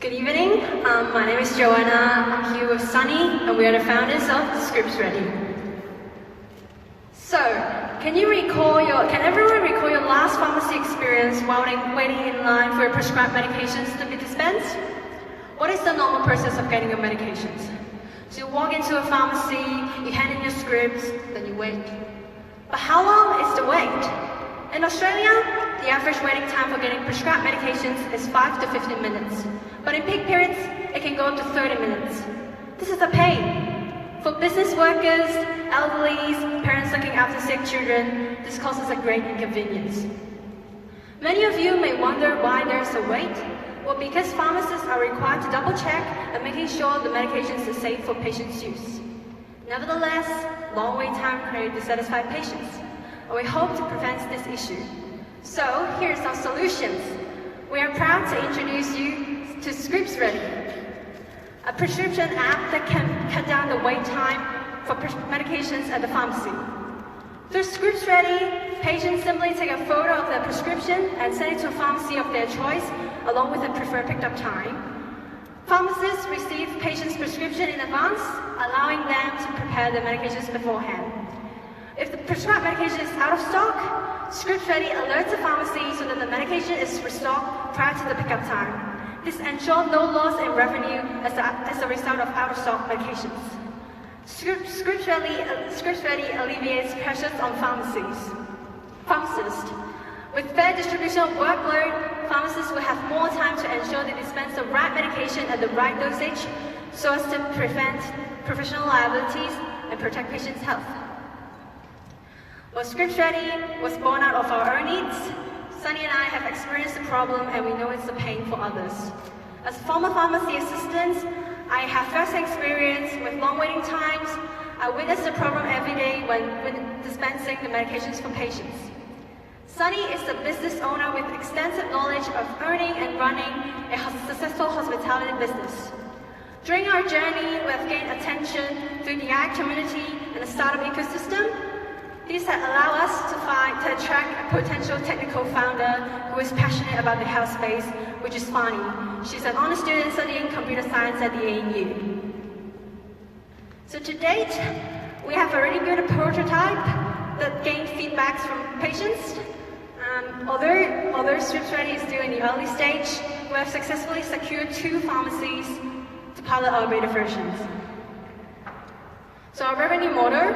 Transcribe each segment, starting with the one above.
Good evening. My name is Joanna. I'm here with Sunny, and we are the founders of ScriptsReady. So, can everyone recall your last pharmacy experience while waiting in line for your prescribed medications to be dispensed? What is the normal process of getting your medications? So you walk into a pharmacy, you hand in your scripts, then you wait. But how long is the wait? In Australia, the average waiting time for getting prescribed medications is 5 to 15 minutes. But in peak periods, it can go up to 30 minutes. This is a pain. For business workers, elderlies, parents looking after sick children, this causes a great inconvenience. Many of you may wonder why there's a wait. Well, because pharmacists are required to double check and making sure the medications are safe for patients' use. Nevertheless, long wait time creates dissatisfied patients, and we hope to prevent this issue. So, here are some solutions. We are proud to introduce you to ScriptsReady, a prescription app that can cut down the wait time for medications at the pharmacy. Through ScriptsReady, patients simply take a photo of their prescription and send it to a pharmacy of their choice, along with a preferred pickup time. Pharmacists receive patients' prescription in advance, allowing them to prepare their medications beforehand. If the prescribed medication is out of stock, ScriptsReady alerts the pharmacy so that the medication is restocked prior to the pickup time. This ensures no loss in revenue as a result of out-of-stock medications. ScriptsReady alleviates pressures on pharmacists. With fair distribution of workload, pharmacists will have more time to ensure they dispense the right medication at the right dosage so as to prevent professional liabilities and protect patients' health. Well, ScriptsReady was born out of our own needs. Sunny and I have experienced the problem, and we know it's a pain for others. As former pharmacy assistants, I have first-hand experience with long waiting times. I witness the problem every day when dispensing the medications for patients. Sunny is a business owner with extensive knowledge of owning and running a successful hospitality business. During our journey, we have gained attention through the AI community and the startup ecosystem. These have allowed us to attract a potential technical founder who is passionate about the health space, which is Fani. She's an honor student studying computer science at the ANU. So to date, we have already built a prototype that gained feedbacks from patients. Although ScriptsReady is still in the early stage, we have successfully secured 2 pharmacies to pilot our beta versions. So our revenue model,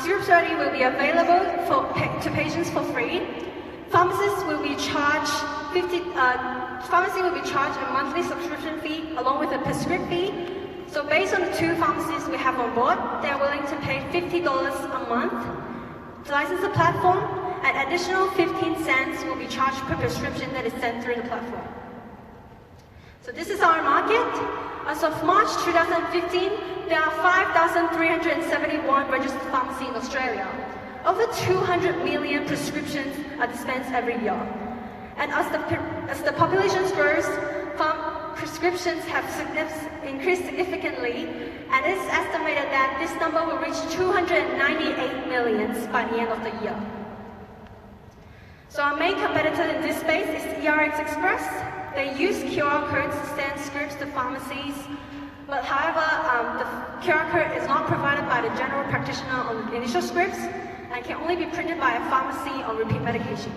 ScriptsReady will be available to patients for free. Pharmacy will be charged a monthly subscription fee along with a prescription fee. So based on the 2 pharmacies we have on board, they are willing to pay $50 a month to license the platform, and additional 15 cents will be charged per prescription that is sent through the platform. So this is our market. As of March 2015, there are 5,371 registered pharmacies in Australia. Over 200 million prescriptions are dispensed every year. And as the population grows, prescriptions have increased significantly, and it's estimated that this number will reach 298 million by the end of the year. So our main competitor in this space is ERX Express. They use QR codes to send scripts to pharmacies, but however, the QR code is not provided by the general practitioner on the initial scripts and can only be printed by a pharmacy on repeat medication.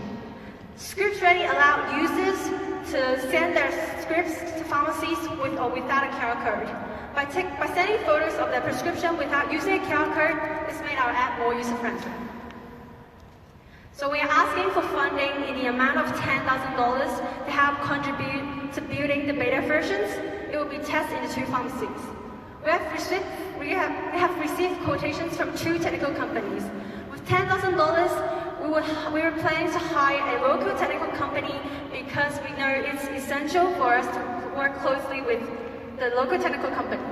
ScriptsReady allows users to send their scripts to pharmacies with or without a QR code. By sending photos of their prescription without using a QR code, it's made our app more user-friendly. So we are asking for funding in the amount of $10,000 to help contribute to building the beta versions. It will be tested in the 2 pharmacies. We have received quotations from 2 technical companies. With $10,000, we were planning to hire a local technical company because we know it's essential for us to work closely with the local technical company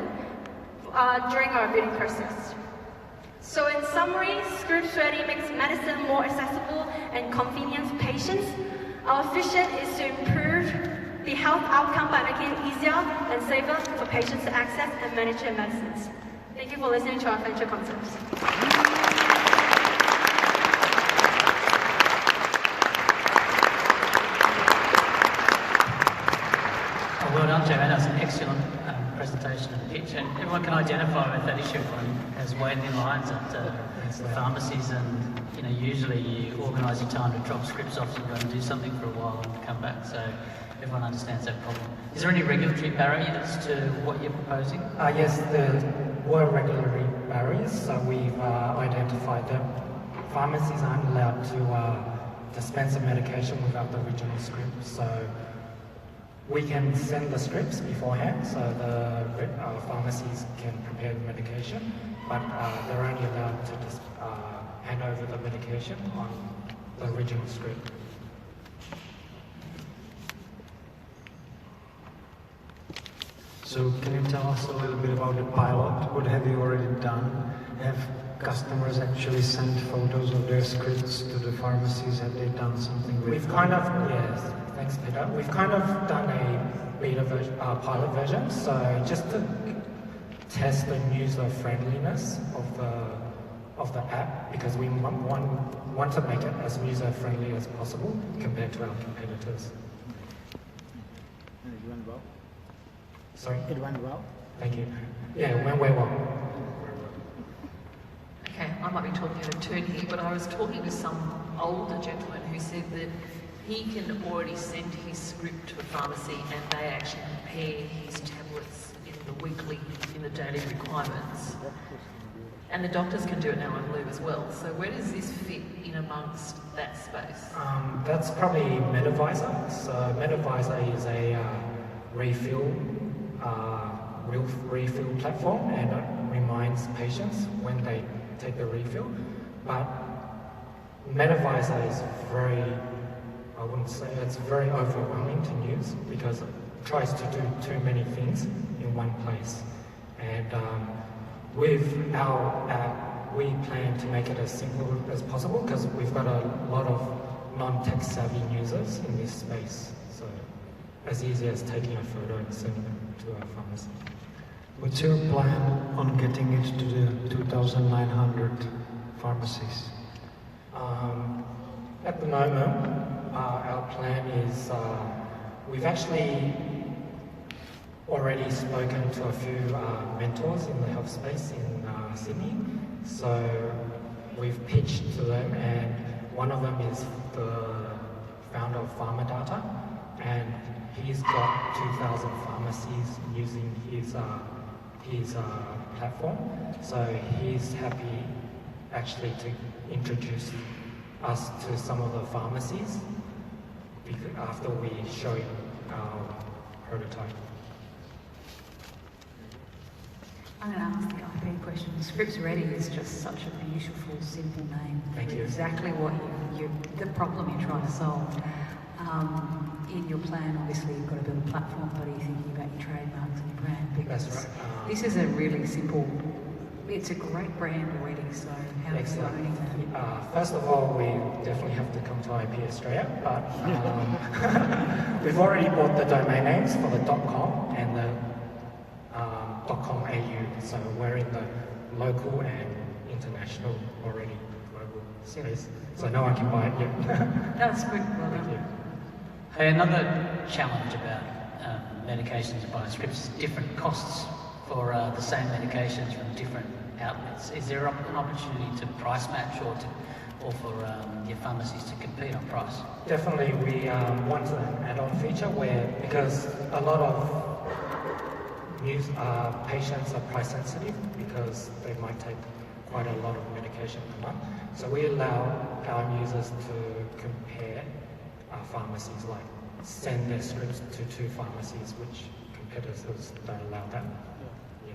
during our bidding process. So in summary, ScriptsReady makes medicine more accessible and convenient for patients. Our vision is to improve the health outcome by making it easier and safer for patients to access and manage their medicines. Thank you for listening to our venture concepts. Well done, Joe. That was an excellent presentation and pitch. And everyone can identify with that issue. Everyone has waiting in lines at the pharmacies, and usually you organise your time to drop scripts off and go and do something for a while and come back. So everyone understands that problem. Is there any regulatory barriers to what you're proposing? Yes, there were regulatory barriers, so we've identified them. Pharmacies aren't allowed to dispense a medication without the original script, so we can send the scripts beforehand, so the pharmacies can prepare the medication, but they're only allowed to just hand over the medication on the original script. So can you tell us a little bit about the pilot? What have you already done? Have customers actually sent photos of their scripts to the pharmacies? Have they done something with We've kind of, yes, thanks Peter. We've kind of done a beta version, pilot version, so just to test the user friendliness of the app, because we want to make it as user friendly as possible compared to our competitors. It went well. Sorry? It went well. Thank you. Yeah, it went well. Okay, I might be talking out of turn here, but I was talking to some older gentleman who said that he can already send his script to a pharmacy and they actually prepare his tablets in the daily requirements. And the doctors can do it now, I believe, as well. So where does this fit in amongst that space? That's probably MedAdvisor. So MedAdvisor is a refill platform, and it reminds patients when they take the refill. But MedAdvisor is I wouldn't say it's very overwhelming to use because it tries to do too many things in one place. And with our app, we plan to make it as simple as possible because we've got a lot of non-tech savvy users in this space. So as easy as taking a photo and sending it to our pharmacy. What's your plan on getting it to the 2,900 pharmacies? At the moment, our plan is we've actually already spoken to a few mentors in the health space in Sydney. So we've pitched to them, and one of them is the founder of PharmaData, and he's got 2,000 pharmacies using his platform. So he's happy actually to introduce us to some of the pharmacies after we show him our prototype. I'm going to ask the IP question. ScriptsReady is just such a beautiful, simple name. Thank you. Exactly what the problem you're trying to solve. In your plan, obviously, you've got to build a platform, but are you thinking about your trademarks and your brand? Because That's right. this is a really simple, it's a great brand already, so how are you owning that? First of all, we definitely have to come to IP Australia, but we've already bought the domain names for the .com and the .com.au, so we're in the local and international already, global space, so no one can buy it yet. That's good. Well done. Hey, another challenge about medications by scripts is different costs for the same medications from different outlets. Is there an opportunity to price match or for your pharmacies to compete on price? Definitely, we want an add-on feature where, because a lot of patients are price sensitive because they might take quite a lot of medication per month. So we allow our users to compare pharmacies, like send their scripts to 2 pharmacies, which competitors don't allow that. Yeah.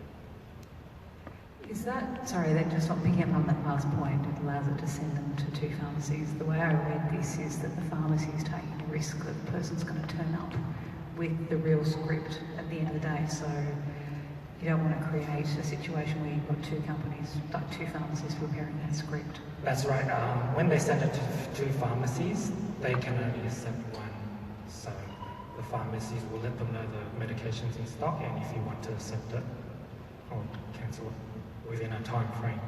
Is that, sorry, then just not picking up on that last point, it allows it to send them to 2 pharmacies. The way I read this is that the pharmacy is taking a risk that the person's going to turn up with the real script at the end of the day. So you don't want to create a situation where you've got 2 companies, like 2 pharmacies preparing that script. That's right. When they send it to 2 pharmacies, they can only accept 1. So the pharmacies will let them know the medication's in stock, and if you want to accept it or cancel it within a time frame.